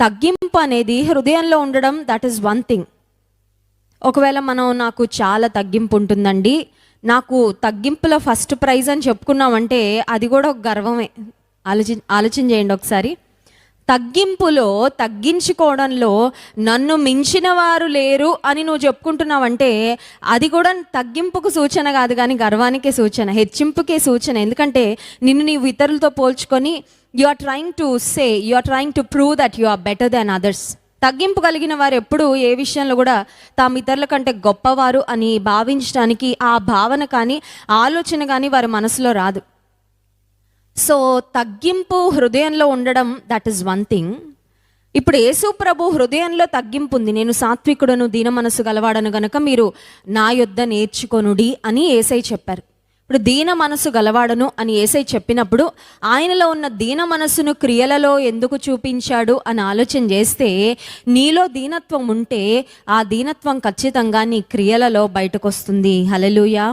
తగ్గింపు అనేది హృదయంలో ఉండడం, దట్ ఈస్ వన్ థింగ్. ఒకవేళ నాకు చాలా తగ్గింపు ఉంటుందండి, నాకు తగ్గింపులో ఫస్ట్ ప్రైజ్ అని చెప్పుకున్నామంటే అది కూడా ఒక గర్వమే. ఆలోచన చేయండి ఒకసారి. తగ్గింపులో, తగ్గించుకోవడంలో నన్ను మించిన వారు లేరు అని నువ్వు చెప్పుకుంటున్నావంటే అది కూడా తగ్గింపుకు సూచన కాదు, కానీ గర్వానికే సూచన, హెచ్చింపుకే సూచన. ఎందుకంటే నిన్ను నీవు ఇతరులతో పోల్చుకొని you are trying to prove that you are better than others. తగ్గింపు కలిగిన వారు ఎప్పుడు ఏ విషయంలో కూడా తాము ఇతరుల కంటే గొప్పవారు అని భావించడానికి ఆ భావన కానీ ఆలోచన కానీ వారి మనసులో రాదు. సో తగ్గింపు హృదయంలో ఉండడం, దట్ ఈస్ వన్ థింగ్. ఇప్పుడు యేసు ప్రభు హృదయంలో తగ్గింపు ఉంది. నేను సాత్వికుడను, దీన మనసు గలవాడను గనక మీరు నా యొద్ద నేర్చుకొనుడి అని యేసయ్య చెప్పారు. ఇప్పుడు దీన మనసు గలవాడను అని యేసయ్య చెప్పినప్పుడు ఆయనలో ఉన్న దీన మనసును క్రియలలో ఎందుకు చూపించాడు అని ఆలోచన చేస్తే, నీలో దీనత్వం ఉంటే ఆ దీనత్వం ఖచ్చితంగా నీ క్రియలలో బయటకు వస్తుంది. హల్లెలూయా.